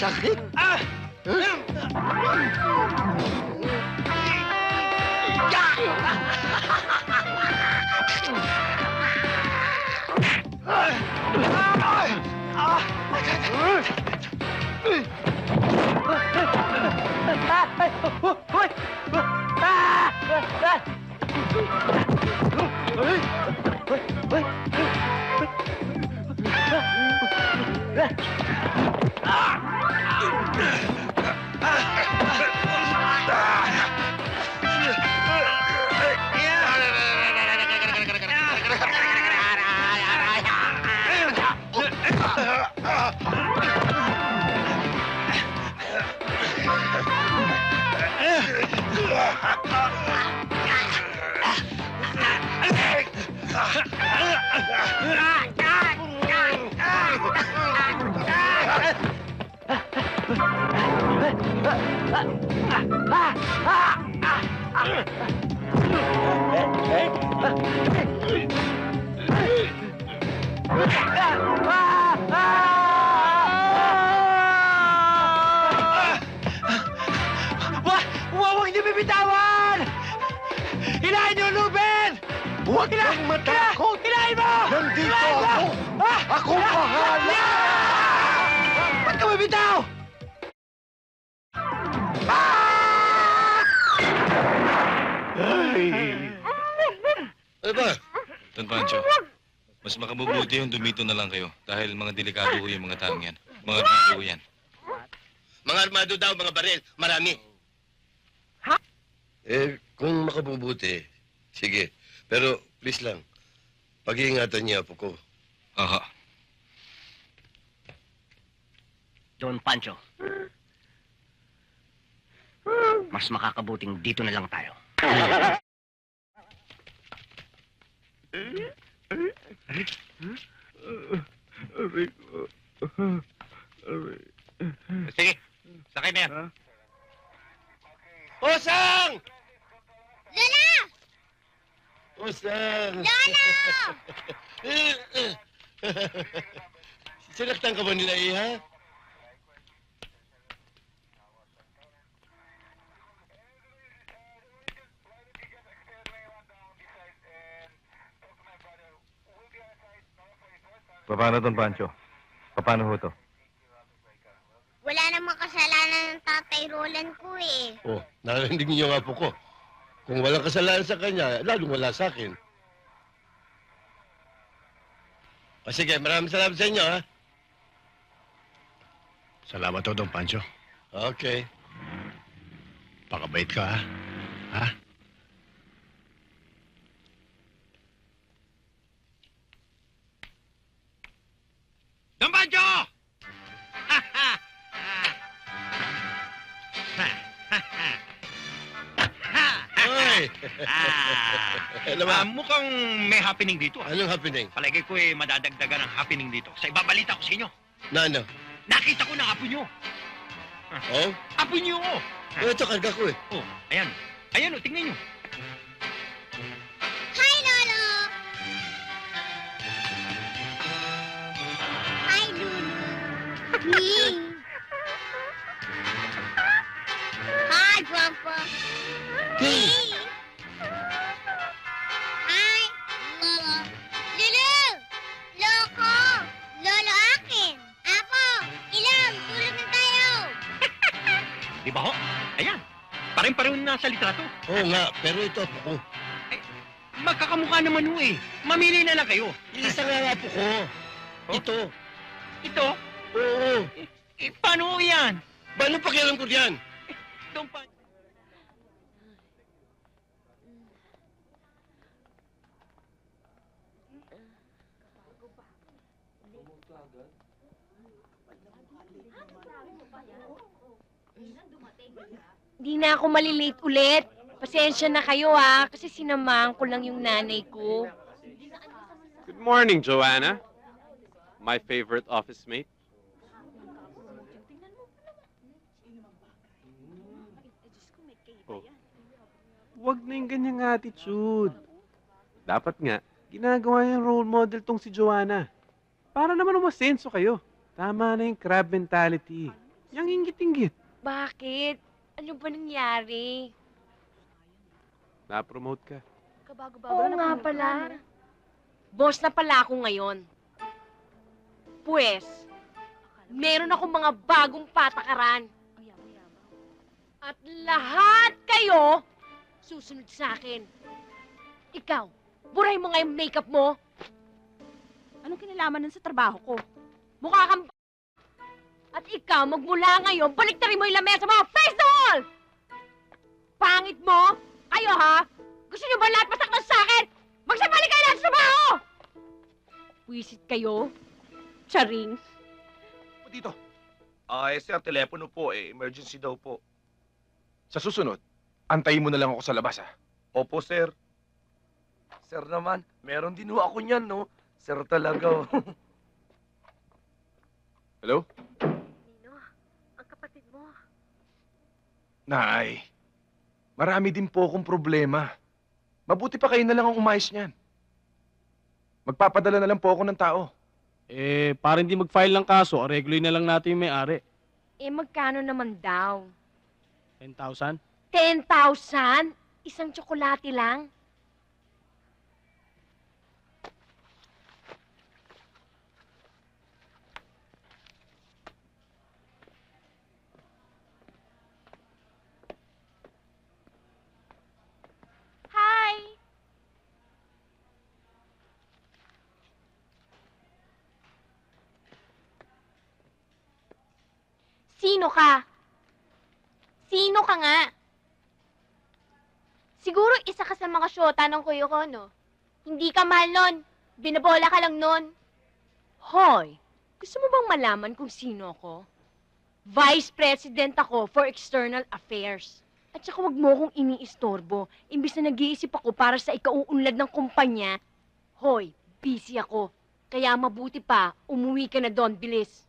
Sakit. Huwag niyo bibitawan! Hilahin niyo, Ruben! Huwag kang matakot! Hilahin mo! Nandito ako! Ako bahala! Ba't ka bibitaw? Ano ba? Don Pancho, mas makabubuti yung dumito na lang kayo dahil mga delikado ho yung mga taong yan. Mga armado ho yan. Mga armado daw, mga baril. Marami. Kung makabubuti, sige. Pero please lang, pag-iingatan niya po ko. Aha. Don Pancho, mas makakabuting dito na lang tayo. Sige, sakay na yan. Osang! Lola! Osang! Lola! Sinaktan ka ba nila, Iha? Paano, Don Pancho? Paano ho to? Wala namang kasalanan ng tatay Roland ko eh. Oh, narinig niyo nga po ko. Kung walang kasalanan sa kanya, lalong wala sa akin. O sige, maraming salamat sa inyo, ha? Salamat to, Don Pancho. Okay. Pakabait ka, ha? Ha? Don Pancho! Hoy! Ano ba? Mukhang may happening dito. Anong happening? Palagay ko madadagdagan ang happening dito. Sa ibabalita ko sa inyo. Na ano? Nakita ko ng apo nyo. Oh? Apo nyo! Ito, karga ko eh. Oh, ayan. Ayan tingnan nyo. Hi, Lolo! Hi, Lulu. Hi, Grandpa. Hey! Hi, Lolo. Lulu! Loko! Lolo akin! Apo! Ilam! Tulog na tayo! Di ba ho? Ayan. Pareho na sa litrato. Oo nga, pero ito po ko. Magkakamukha naman ho eh. Mamili na lang kayo. Isa nga po ko. Oh? Ito. Ito? Oo. Paano ho yan? Paano pakialam ko diyan? Don Pancho. Di na ako malilate ulit. Pasensya na kayo kasi sinamahan ko lang yung nanay ko. Good morning, Joanna. My favorite office mate. Oh. Huwag na yung ganyang attitude. Dapat nga, ginagawa yung role model tong si Joanna. Para naman umasenso kayo. Tama na yung crab mentality. Yang inggit-inggit. Bakit? Ano ba nangyari? Na-promote ka. Oo nga pala. Boss na pala ako ngayon. Pues, meron akong mga bagong patakaran. At lahat kayo susunod sa akin. Ikaw, buray mo nga yung makeup mo. Anong kinalaman nun sa trabaho ko? Mukha kang At ikaw, magmula ngayon, baliktarin mo yung lamesa mo! Face the wall! Pangit mo? Kayo, ha? Gusto niyo ba lahat masaktan sa akin? Magsabali kayo lahat sa trabaho! Wisit kayo? Charing. Dito. Sir, telepono po emergency daw po. Sa susunod, antayin mo na lang ako sa labas, ha? Opo, sir. Sir naman, meron din ho ako niyan, no? Sir talaga. Hello? Nino, ang kapatid mo. Nay, marami din po akong problema. Mabuti pa kayo na lang ang umayos niyan. Magpapadala na lang po ako ng tao. Para hindi mag-file ng kaso, aregloy na lang natin yung may-ari. Magkano naman daw? 10,000? 10,000? Isang tsokolate lang? Hi! Sino ka? Sino ka nga? Siguro isa ka sa mga syota ng kuyo ko, no? Hindi ka mahal nun. Binabola ka lang nun. Hoy, gusto mo bang malaman kung sino ako? Vice President ako for External Affairs. At saka wag mo akong iniistorbo. Imbis na nag-iisip ako para sa ikauunlad ng kumpanya, hoy, busy ako. Kaya mabuti pa, umuwi ka na doon, bilis.